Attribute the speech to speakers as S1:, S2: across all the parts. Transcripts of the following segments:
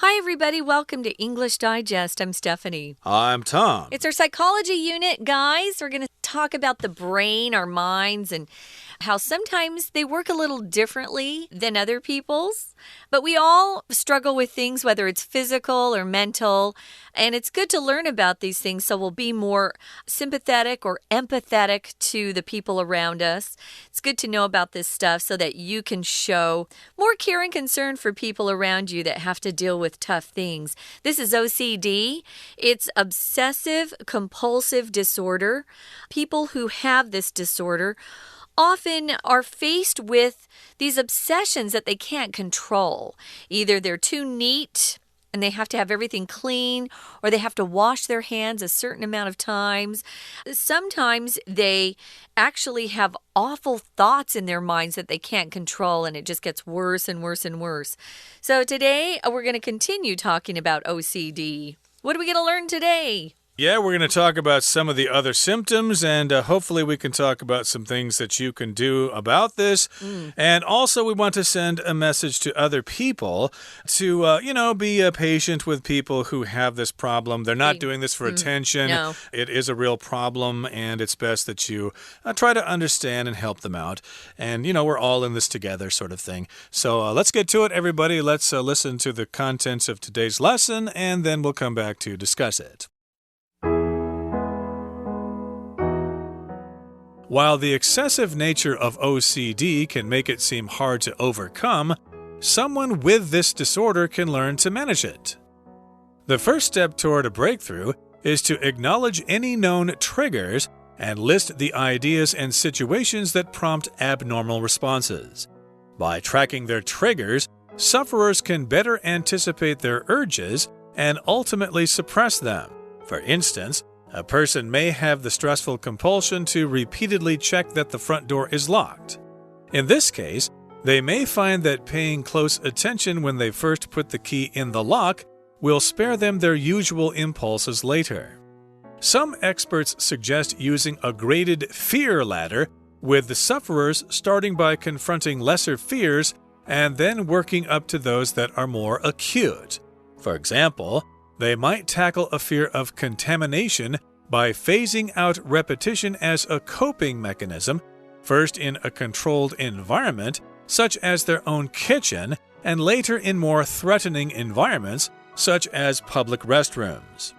S1: Hi, everybody. Welcome to English Digest. I'm Stephanie.
S2: I'm Tom.
S1: It's our psychology unit, guys. We're going to talk about the brain, our minds, and how sometimes they work a little differently than other people's. But we all struggle with things, whether it's physical or mental. And it's good to learn about these things so we'll be more sympathetic or empathetic to the people around us. It's good to know about this stuff so that you can show more care and concern for people around you that have to deal with tough things. This is OCD. It's obsessive compulsive disorder. People who have this disorder often are faced with these obsessions that they can't control. Either they're too neat and they have to have everything clean, or they have to wash their hands a certain amount of times. Sometimes they actually have awful thoughts in their minds that they can't control, and it just gets worse and worse and worse. So today, we're going to continue talking about OCD. What are we going to learn today?
S2: Yeah, we're going to talk about some of the other symptoms, and hopefully we can talk about some things that you can do about this. And also, we want to send a message to other people to, be patient with people who have this problem. They're not doing this for attention.
S1: No.
S2: It is a real problem, and it's best that you try to understand and help them out. And, we're all in this together sort of thing. So let's get to it, everybody. Let's listen to the contents of today's lesson, and then we'll come back to discuss it. While the excessive nature of OCD can make it seem hard to overcome, someone with this disorder can learn to manage it. The first step toward a breakthrough is to acknowledge any known triggers and list the ideas and situations that prompt abnormal responses. By tracking their triggers, sufferers can better anticipate their urges and ultimately suppress them. For instance, a person may have the stressful compulsion to repeatedly check that the front door is locked. In this case, they may find that paying close attention when they first put the key in the lock will spare them their usual impulses later. Some experts suggest using a graded fear ladder, with the sufferers starting by confronting lesser fears and then working up to those that are more acute. For example, they might tackle a fear of contamination by phasing out repetition as a coping mechanism, first in a controlled environment, such as their own kitchen, and later in more threatening environments, such as public restrooms.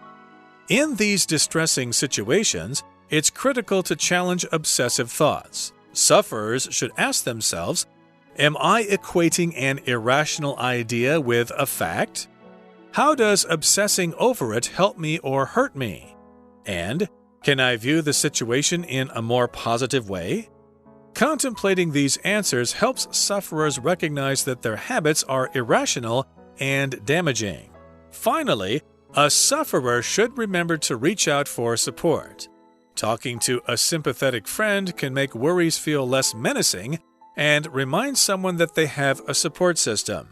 S2: In these distressing situations, it's critical to challenge obsessive thoughts. Sufferers should ask themselves, am I equating an irrational idea with a fact? How does obsessing over it help me or hurt me? And can I view the situation in a more positive way? Contemplating these answers helps sufferers recognize that their habits are irrational and damaging. Finally, a sufferer should remember to reach out for support. Talking to a sympathetic friend can make worries feel less menacing and remind someone that they have a support system.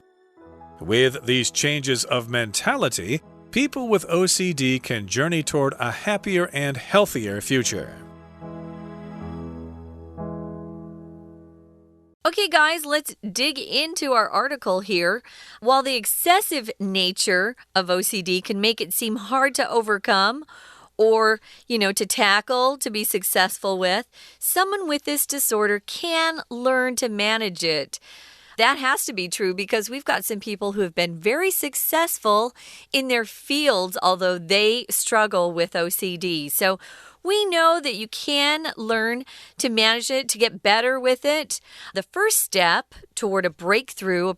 S2: With these changes of mentality, people with OCD can journey toward a happier and healthier future.
S1: Okay, guys, let's dig into our article here. While the excessive nature of OCD can make it seem hard to overcome or, to tackle, to be successful with, someone with this disorder can learn to manage it. That has to be true because we've got some people who have been very successful in their fields, although they struggle with OCD. So we know that you can learn to manage it, to get better with it. The first step toward a breakthrough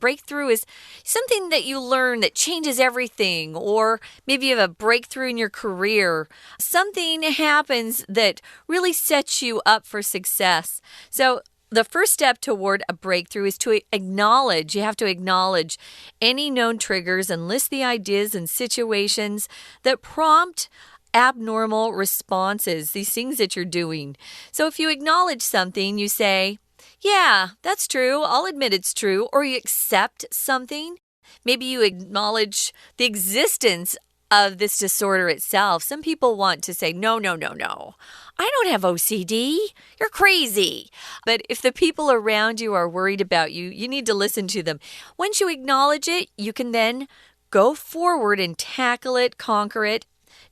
S1: is something that you learn that changes everything, or maybe you have a breakthrough in your career. Something happens that really sets you up for success. So the first step toward a breakthrough is to acknowledge. You have to acknowledge any known triggers and list the ideas and situations that prompt abnormal responses, these things that you're doing. So if you acknowledge something, you say, yeah, that's true. I'll admit it's true. Or you accept something. Maybe you acknowledge the existence of this disorder itself. Some people want to say, no. I don't have OCD. You're crazy. But if the people around you are worried about you, you need to listen to them. Once you acknowledge it, you can then go forward and tackle it, conquer it.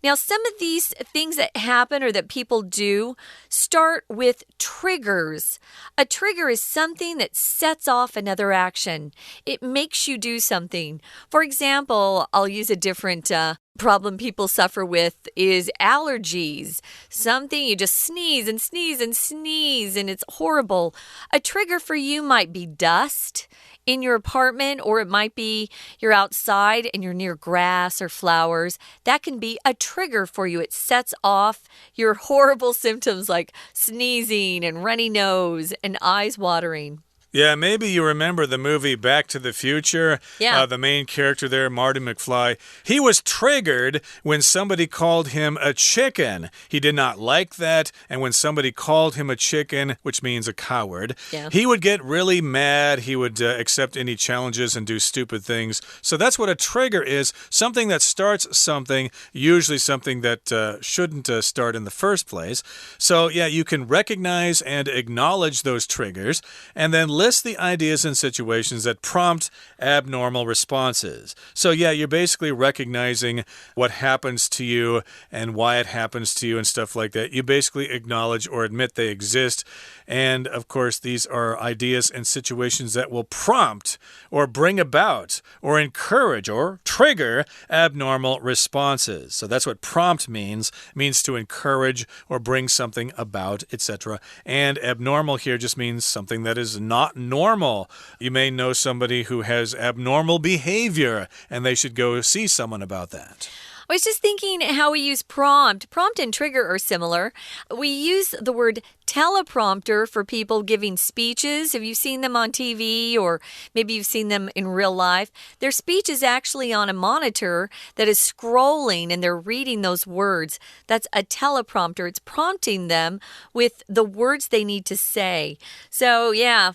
S1: Now, some of these things that happen or that people do start with triggers. A trigger is something that sets off another action. It makes you do something. For example, I'll use a different problem people suffer with is allergies. Something you just sneeze and sneeze and sneeze, and it's horrible. A trigger for you might be dust in your apartment, or it might be you're outside and you're near grass or flowers. That can be a trigger for you. It sets off your horrible symptoms like sneezing and runny nose and eyes watering.
S2: Yeah, maybe you remember the movie Back to the Future.
S1: Yeah.
S2: The main character there, Marty McFly, he was triggered when somebody called him a chicken. He did not like that, and when somebody called him a chicken, which means a coward, he would get really mad. He would accept any challenges and do stupid things. So that's what a trigger is, something that starts something, usually something that shouldn't start in the first place. So, yeah, you can recognize and acknowledge those triggers, and then list the ideas and situations that prompt abnormal responses. So, yeah, you're basically recognizing what happens to you and why it happens to you and stuff like that. You basically acknowledge or admit they exist. And, of course, these are ideas and situations that will prompt or bring about or encourage or trigger abnormal responses. So that's what prompt means. It means to encourage or bring something about, etc. And abnormal here just means something that is not normal. You may know somebody who has abnormal behavior, and they should go see someone about that.
S1: I was just thinking how we use prompt. Prompt and trigger are similar. We use the word teleprompter for people giving speeches. Have you seen them on TV, or maybe you've seen them in real life? Their speech is actually on a monitor that is scrolling, and they're reading those words. That's a teleprompter. It's prompting them with the words they need to say. So, yeah.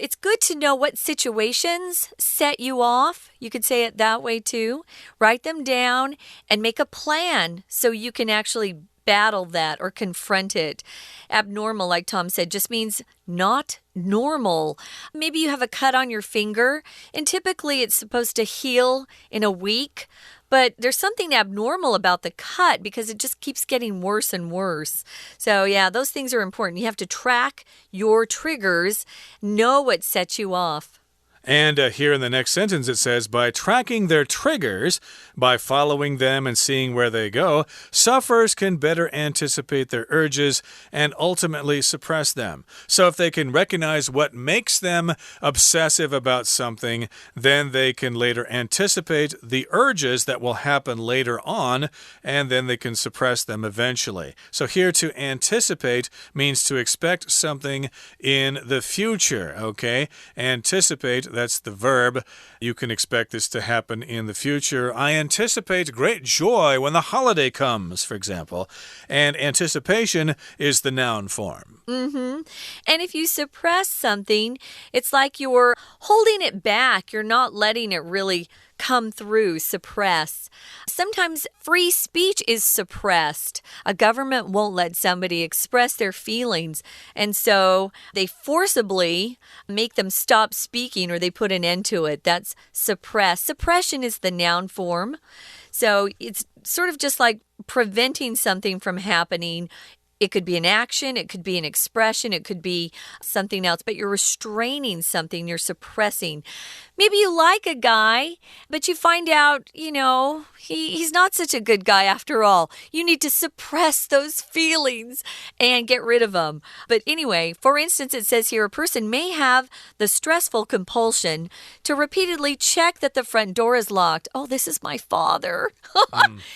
S1: It's good to know what situations set you off. You could say it that way too. Write them down and make a plan so you can actually battle that or confront it. Abnormal, like Tom said, just means not normal. Maybe you have a cut on your finger, and typically it's supposed to heal in a week. But there's something abnormal about the cut because it just keeps getting worse and worse. So, yeah, those things are important. You have to track your triggers, know what sets you off.
S2: And here in the next sentence it says, by tracking their triggers, by following them and seeing where they go, sufferers can better anticipate their urges and ultimately suppress them. So if they can recognize what makes them obsessive about something, then they can later anticipate the urges that will happen later on, and then they can suppress them eventually. So here to anticipate means to expect something in the future, okay? Anticipate, that's the verb. You can expect this to happen in the future. I anticipate great joy when the holiday comes, for example. And anticipation is the noun form.
S1: And if you suppress something, it's like you're holding it back. You're not letting it really come through, suppress. Sometimes free speech is suppressed. A government won't let somebody express their feelings, and so they forcibly make them stop speaking or they put an end to it. That's suppress. Suppression is the noun form. So it's sort of just like preventing something from happening. It could be an action, it could be an expression, it could be something else, but you're restraining something, you're suppressing. Maybe you like a guy, but you find out, he's not such a good guy after all. You need to suppress those feelings and get rid of them. But anyway, for instance, it says here a person may have the stressful compulsion to repeatedly check that the front door is locked. Oh, this is my father.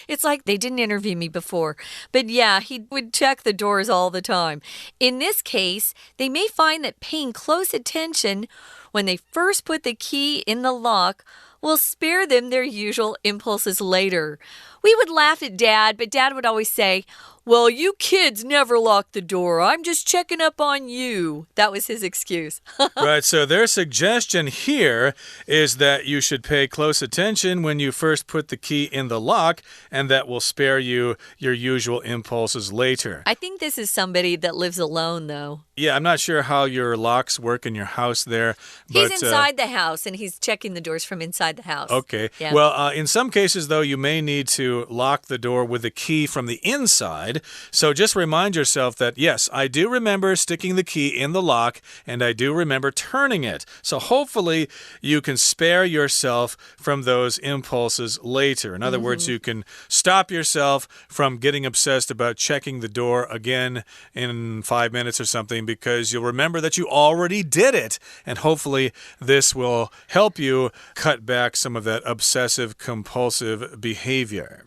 S1: It's like they didn't interview me before. But yeah, he would check the doors all the time. In this case, they may find that paying close attention when they first put the key in the lock will spare them their usual impulses later. We would laugh at Dad, but Dad would always say, Well, you kids never lock the door. I'm just checking up on you. That was his excuse.
S2: Right, so their suggestion here is that you should pay close attention when you first put the key in the lock, and that will spare you your usual impulses later.
S1: I think this is somebody that lives alone, though.
S2: Yeah, I'm not sure how your locks work in your house there.
S1: He's inside the house, and he's checking the doors from inside the house.
S2: Okay.
S1: Yeah.
S2: Well, in some cases, though, you may need to lock the door with the key from the inside. So just remind yourself that, yes, I do remember sticking the key in the lock, and I do remember turning it. So hopefully you can spare yourself from those impulses later. In other words, you can stop yourself from getting obsessed about checking the door again in 5 minutes or something, because you'll remember that you already did it. And hopefully this will help you cut back some of that obsessive-compulsive behavior.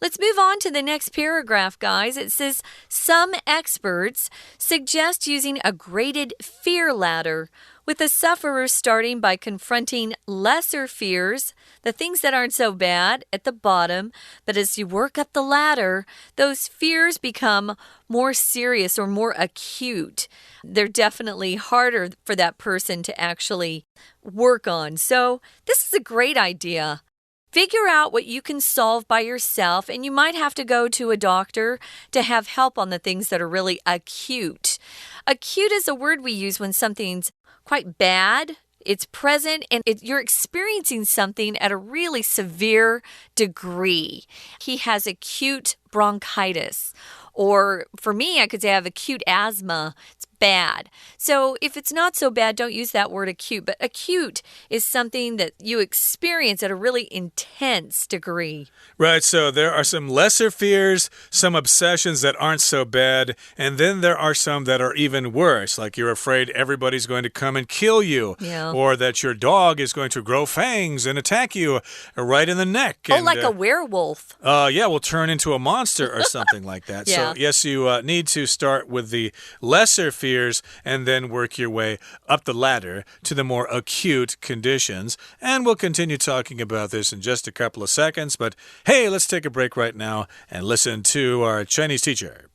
S1: Let's move on to the next paragraph, guys. It says, some experts suggest using a graded fear ladder, with the sufferer starting by confronting lesser fears, the things that aren't so bad, at the bottom. But as you work up the ladder, those fears become more serious or more acute. They're definitely harder for that person to actually work on. So this is a great idea. Figure out what you can solve by yourself, and you might have to go to a doctor to have help on the things that are really acute. Acute is a word we use when something's quite bad. It's present, and you're experiencing something at a really severe degree. He has acute bronchitis. Or for me, I could say I have acute asthma. It's bad. So if it's not so bad, don't use that word acute. But acute is something that you experience at a really intense degree.
S2: Right, so there are some lesser fears, some obsessions that aren't so bad, and then there are some that are even worse, like you're afraid everybody's going to come and kill you, or that your dog is going to grow fangs and attack you right in the neck.
S1: Oh,
S2: and,
S1: like a werewolf.
S2: Yeah, will turn into a monster or something like that.
S1: Yeah.
S2: So, yes, you need to start with the lesser fears and then work your way up the ladder to the more acute conditions. And we'll continue talking about this in just a couple of seconds. But hey, let's take a break right now and listen to our Chinese teacher.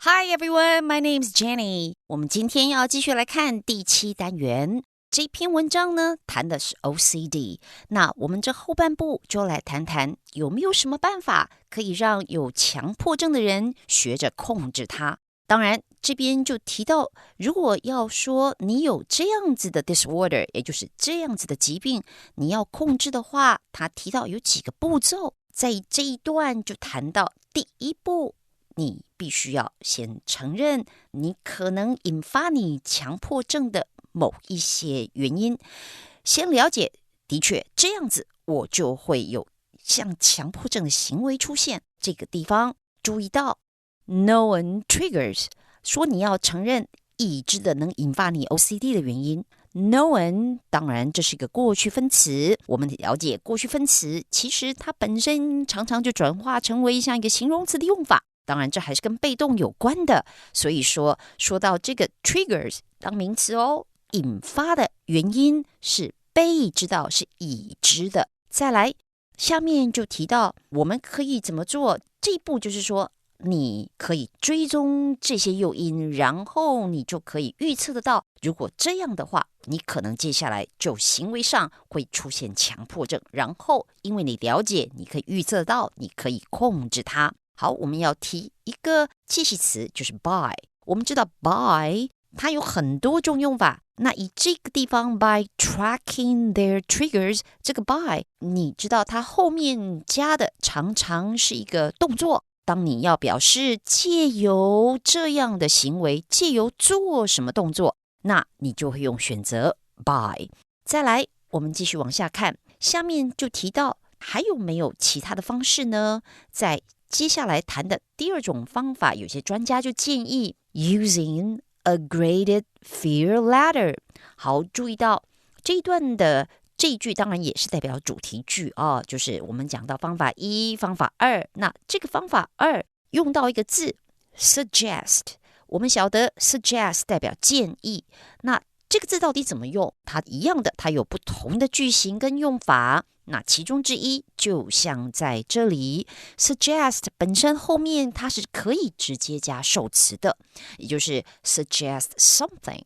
S3: Hi everyone, my name's Jenny. 我们今天要继续来看第7单元。这篇文章呢，谈的是 OCD。那我们这后半部就来谈谈有没有什么办法可以让有强迫症的人学着控制它。当然，这边就提到，如果要说你有这样子的 disorder， 也就是这样子的疾病，你要控制的话，他提到有几个步骤。在这一段就谈到第一步，你必须要先承认你可能引发你强迫症的某一些原因，先了解，的确这样子我就会有像强迫症的行为出现。这个地方注意到 known triggers， 说你要承认已知的能引发你 OCD 的原因。known 当然这是一个过去分词，我们了解过去分词其实它本身常常就转化成为像一个形容词的用法，当然这还是跟被动有关的，所以说到这个 triggers 当名词哦，引发的原因是被知道，是已知的。再来下面就提到我们可以怎么做，这一步就是说你可以追踪这些诱因，然后你就可以预测得到，如果这样的话，你可能接下来就行为上会出现强迫症，然后因为你了解，你可以预测到，你可以控制它。好，我们要提一个介系词，就是 by。 我们知道 by 它有很多种用法，那以这个地方 by tracking their triggers， 这个 by 你知道它后面加的常常是一个动作，当你要表示借由这样的行为，借由做什么动作，那你就会用选择 by。 再来我们继续往下看，下面就提到还有没有其他的方式呢？在接下来谈的第二种方法，有些专家就建议 using a graded fear ladder。 好，注意到这一段的这一句当然也是代表主题句啊，就是我们讲到方法1、方法2，那这个方法2用到一个字 suggest， 我们晓得 suggest 代表建议，那这个字到底怎么用？它一样的，它有不同的句型跟用法。那其中之一就像在这里 suggest 本身后面它是可以直接加受词的，也就是 suggest something。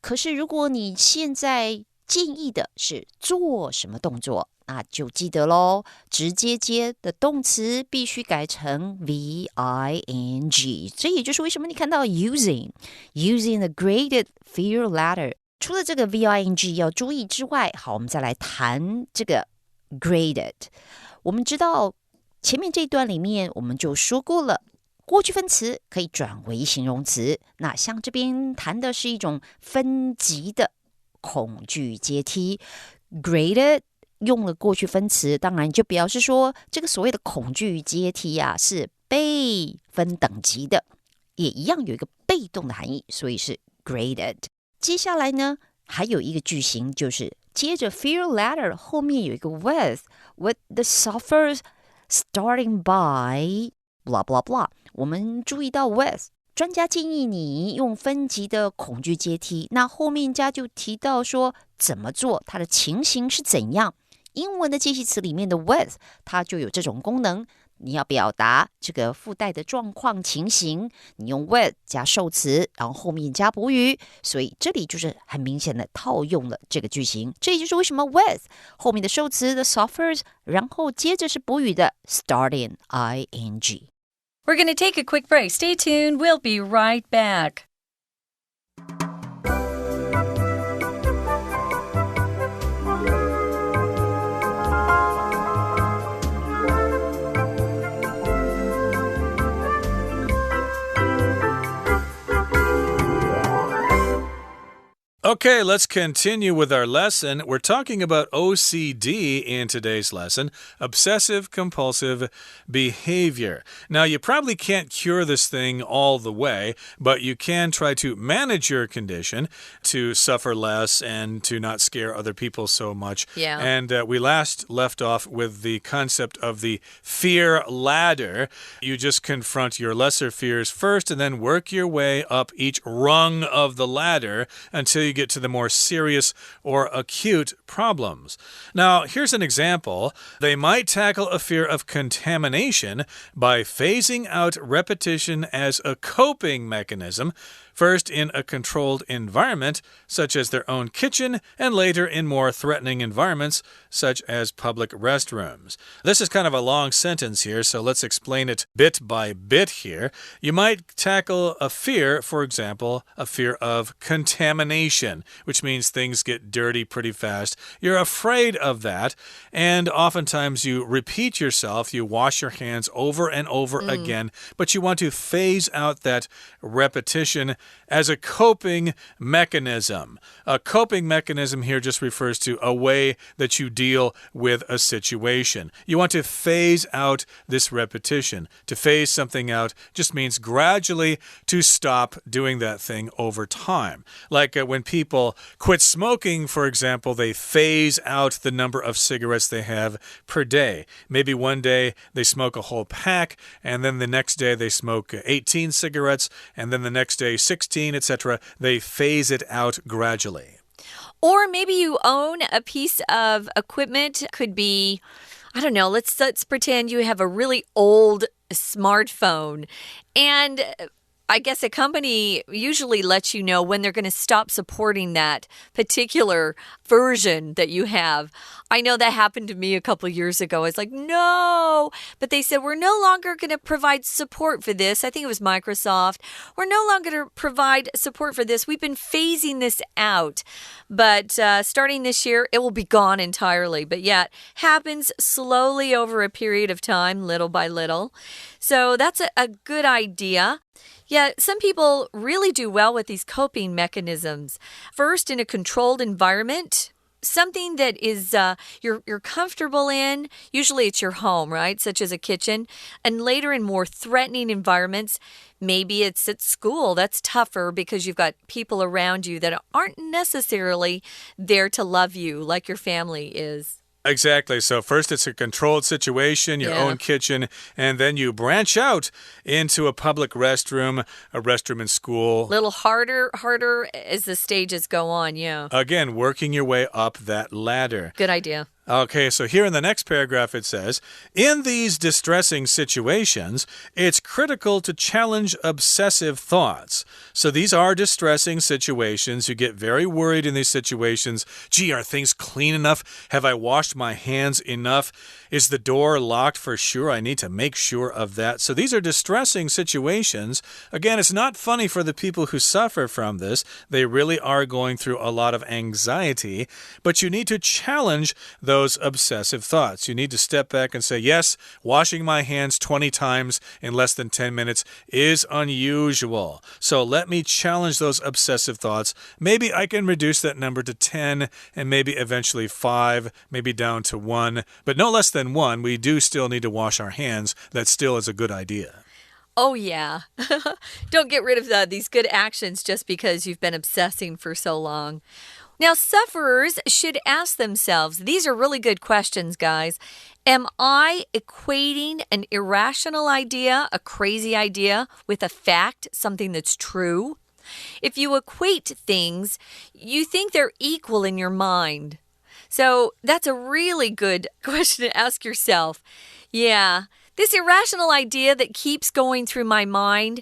S3: 可是如果你现在建议的是做什么动作，那就记得咯，直接接的动词必须改成 V-I-N-G。 所以也就是为什么你看到 using the graded fear ladder， 除了这个 V-I-N-G 要注意之外，好，我们再来谈这个graded。 我们知道前面这一段里面我们就说过了，过去分词可以转为形容词。那像这边谈的是一种分级的恐惧阶梯， graded 用了过去分词，当然就表示说这个所谓的恐惧阶梯啊是被分等级的，也一样有一个被动的含义，所以是 graded。 接下来呢还有一个句型，就是接着 fear ladder 后面有一个 with the sufferers starting by blah blah blah。 我们注意到 with， 专家建议你用分级的恐惧阶梯，那后面家就提到说怎么做，它的情形是怎样。英文的介系词里面的 with 它就有这种功能，你要表达这个附带的状况情形，你用 with 加受词，然后后面加补语，所以这里就是很明显的套用了这个句型。这也就是为什么 with 后面的受词的 suffers， 然后接着是补语的 starting ing。
S1: We're going to take a quick break. Stay tuned. We'll be right back.
S2: Okay, let's continue with our lesson. We're talking about OCD in today's lesson, obsessive-compulsive behavior. Now, you probably can't cure this thing all the way, but you can try to manage your condition to suffer less and to not scare other people so much.
S1: Yeah.
S2: And we last left off with the concept of the fear ladder. You just confront your lesser fears first and then work your way up each rung of the ladder until you get to the more serious or acute problems. Now, here's an example. They might tackle a fear of contamination by phasing out repetition as a coping mechanism, first in a controlled environment, such as their own kitchen, and later in more threatening environments, such as public restrooms. This is kind of a long sentence here, so let's explain it bit by bit here. You might tackle a fear, for example, a fear of contamination, which means things get dirty pretty fast. You're afraid of that, and oftentimes you repeat yourself, you wash your hands over and over again, but you want to phase out that repetition as a coping mechanism. A coping mechanism here just refers to a way that you deal with a situation. You want to phase out this repetition. To phase something out just means gradually to stop doing that thing over time. Like when people quit smoking, for example, they phase out the number of cigarettes they have per day. Maybe one day they smoke a whole pack, and then the next day they smoke 18 cigarettes, and then the next day 16, etc. They phase it out gradually.
S1: Or maybe you own a piece of equipment. Could be, I don't know, let's pretend you have a really old smartphone. And I guess a company usually lets you know when they're going to stop supporting that particular version that you have. I know that happened to me a couple of years ago. It's like, no, but they said, we're no longer going to provide support for this. I think it was Microsoft. We're no longer going to provide support for this. We've been phasing this out. But starting this year, it will be gone entirely. But yeah, it happens slowly over a period of time, little by little. So that's a good idea. Yeah, some people really do well with these coping mechanisms. First, in a controlled environment, something that is you're comfortable in. Usually it's your home, right? Such as a kitchen. And later in more threatening environments, maybe it's at school. That's tougher because you've got people around you that aren't necessarily there to love you like your family is.
S2: Exactly. So first it's a controlled situation, your own kitchen, and then you branch out into a public restroom, a restroom in school.
S1: A little harder as the stages go on,
S2: Again, working your way up that ladder.
S1: Good idea.
S2: Okay, so here in the next paragraph it says, in these distressing situations, it's critical to challenge obsessive thoughts. So these are distressing situations. You get very worried in these situations. Gee, are things clean enough? Have I washed my hands enough? Is the door locked for sure? I need to make sure of that. So these are distressing situations. Again, it's not funny for the people who suffer from this. They really are going through a lot of anxiety, but you need to challenge those obsessive thoughts. You need to step back and say, yes, washing my hands 20 times in less than 10 minutes is unusual. So let me challenge those obsessive thoughts. Maybe I can reduce that number to 10 and maybe eventually 5, maybe down to 1, but no less than 1. We do still need to wash our hands. That still is a good idea.
S1: Oh, yeah. Don't get rid of these good actions just because you've been obsessing for so long. Now, sufferers should ask themselves, these are really good questions, guys. Am I equating an irrational idea, a crazy idea, with a fact, something that's true? If you equate things, you think they're equal in your mind. So that's a really good question to ask yourself. Yeah, this irrational idea that keeps going through my mind,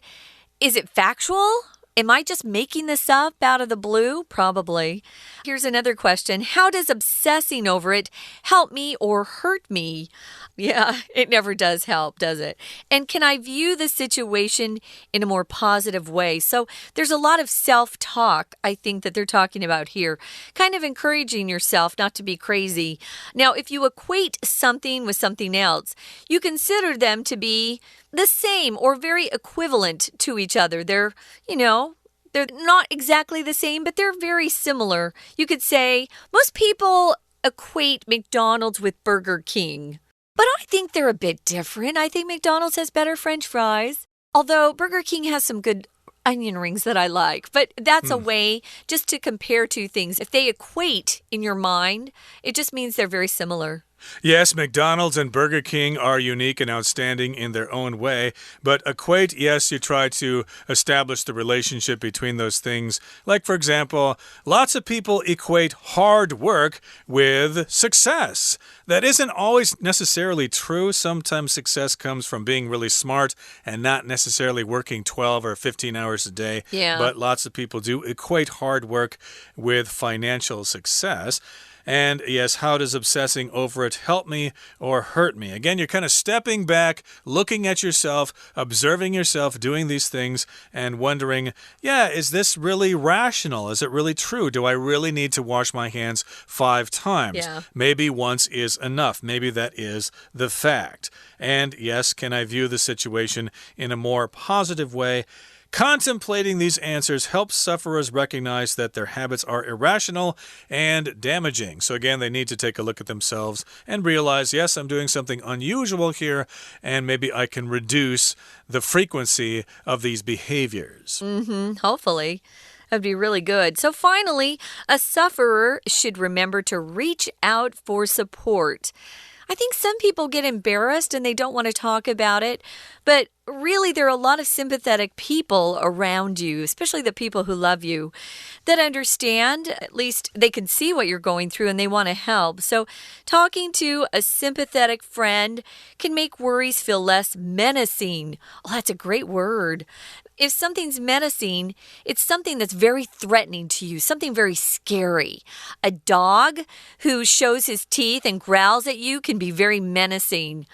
S1: is it factual? Am I just making this up out of the blue? Probably. Here's another question. How does obsessing over it help me or hurt me? Yeah, it never does help, does it? And can I view the situation in a more positive way? So there's a lot of self-talk, I think, that they're talking about here. Kind of encouraging yourself not to be crazy. Now, if you equate something with something else, you consider them to be the same or very equivalent to each other. They're not exactly the same, but they're very similar. You could say most people equate McDonald's with Burger King. But I think they're a bit different. I think McDonald's has better French fries, although Burger King has some good onion rings that I like. But that's a way just to compare two things. If they equate in your mind, it just means they're very similar.
S2: Yes, McDonald's and Burger King are unique and outstanding in their own way. But equate, yes, you try to establish the relationship between those things. Like, for example, lots of people equate hard work with success. That isn't always necessarily true. Sometimes success comes from being really smart and not necessarily working 12 or 15 hours a day.
S1: Yeah.
S2: But lots of people do equate hard work with financial success. And yes, how does obsessing over it help me or hurt me? Again, you're kind of stepping back, looking at yourself, observing yourself doing these things and wondering, yeah, is this really rational? Is it really true? Do I really need to wash my hands 5 times?
S1: Yeah.
S2: Maybe once is enough. Maybe that is the fact. And yes, can I view the situation in a more positive way? Contemplating these answers helps sufferers recognize that their habits are irrational and damaging. So again, they need to take a look at themselves and realize, yes, I'm doing something unusual here, and maybe I can reduce the frequency of these behaviors.
S1: Hopefully. That'd be really good. So finally, a sufferer should remember to reach out for support. I think some people get embarrassed and they don't want to talk about it, but really there are a lot of sympathetic people around you, especially the people who love you, that understand. At least they can see what you're going through and they want to help. So talking to a sympathetic friend can make worries feel less menacing. Oh, that's a great word. If something's menacing, it's something that's very threatening to you, something very scary. A dog who shows his teeth and growls at you can be very menacing.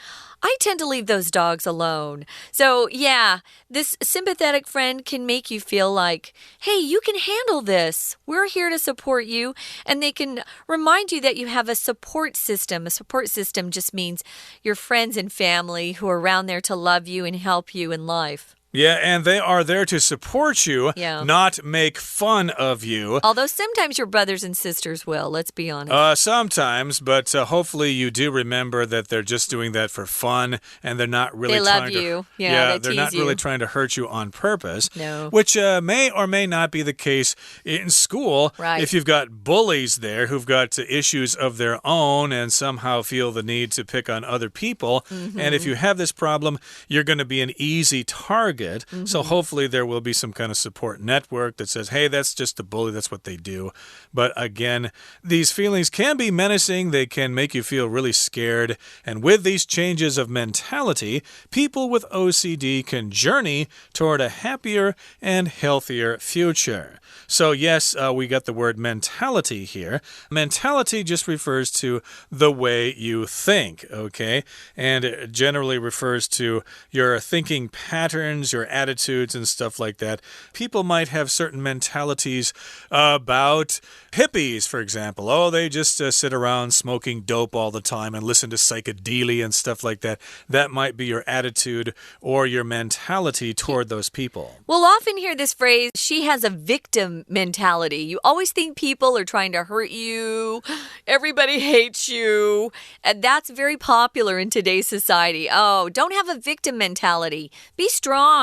S1: I tend to leave those dogs alone. So, yeah, this sympathetic friend can make you feel like, hey, you can handle this. We're here to support you. And they can remind you that you have a support system. A support system just means your friends and family who are around there to love you and help you in life.
S2: Yeah, and they are there to support you, not make fun of you.
S1: Although sometimes your brothers and sisters will, let's be honest.
S2: Sometimes, but hopefully you do remember that they're just doing that for fun and they're not really
S1: trying to... They love you. Yeah,
S2: they're not really trying to hurt you on purpose.
S1: No.
S2: Which may or may not be the case in school.
S1: Right.
S2: If you've got bullies there who've got issues of their own and somehow feel the need to pick on other people. And if you have this problem, you're going to be an easy target. So hopefully there will be some kind of support network that says, hey, that's just a bully, that's what they do. But again, these feelings can be menacing, they can make you feel really scared. And with these changes of mentality, people with OCD can journey toward a happier and healthier future. So yes, we got the word mentality here. Mentality just refers to the way you think, okay? And it generally refers to your thinking patterns, your attitudes and stuff like that. People might have certain mentalities about hippies, for example. Oh, they just sit around smoking dope all the time and listen to psychedelia and stuff like that. That might be your attitude or your mentality toward those people.
S1: We'll often hear this phrase, she has a victim mentality. You always think people are trying to hurt you. Everybody hates you. And that's very popular in today's society. Oh, don't have a victim mentality. Be strong.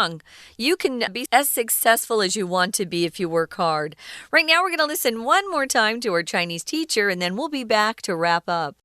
S1: You can be as successful as you want to be if you work hard. Right now, we're going to listen one more time to our Chinese teacher, and then we'll be back to wrap up.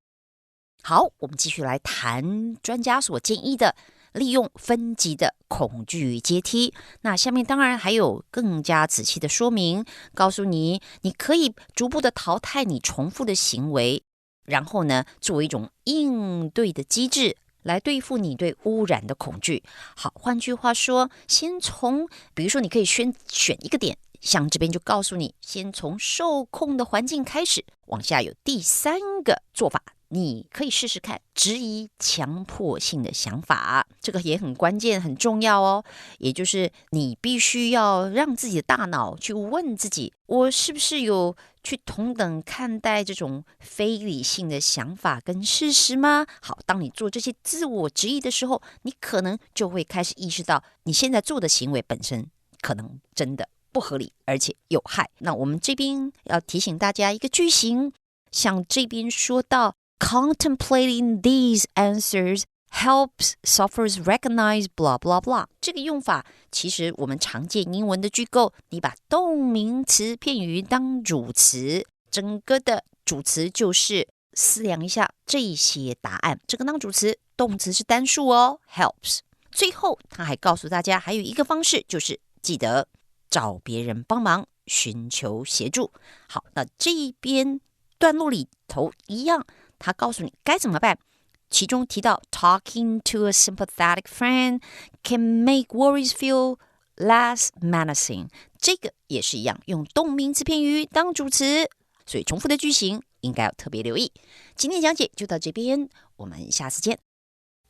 S3: 好，我们继续来谈专家所建议的利用分级的恐惧阶梯。那下面当然还有更加仔细的说明，告诉你你可以逐步的淘汰你重复的行为，然后呢，作为一种应对的机制来对付你对污染的恐惧。好，换句话说，先从比如说你可以选一个点，像这边就告诉你，先从受控的环境开始，往下有第3个做法。你可以试试看质疑强迫性的想法，这个也很关键很重要哦。也就是你必须要让自己的大脑去问自己，我是不是有去同等看待这种非理性的想法跟事实吗？好，当你做这些自我质疑的时候，你可能就会开始意识到你现在做的行为本身可能真的不合理而且有害。那我们这边要提醒大家一个句型，像这边说到Contemplating these answers helps sufferers recognize blah blah blah. 这个用法其实我们常见英文的句构，你把动名词片语当主词，整个的主词就是思量一下这些答案。这个当主词，动词是单数哦 ，helps。最后他还告诉大家，还有一个方式就是记得找别人帮忙，寻求协助。好，那这边段落里头一样。他告诉你该怎么办，其中提到 talking to a sympathetic friend can make worries feel less menacing， 这个也是一样，用动名词片语当主词，所以重复的句型应该要特别留意。今天讲解就到这边，我们下次见。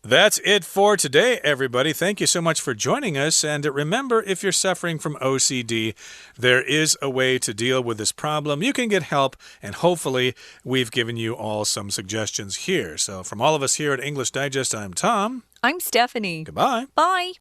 S2: That's it for today, everybody. Thank you so much for joining us. And remember, if you're suffering from OCD, there is a way to deal with this problem. You can get help, and hopefully we've given you all some suggestions here. So from all of us here at English Digest, I'm Tom.
S1: I'm Stephanie.
S2: Goodbye.
S1: Bye.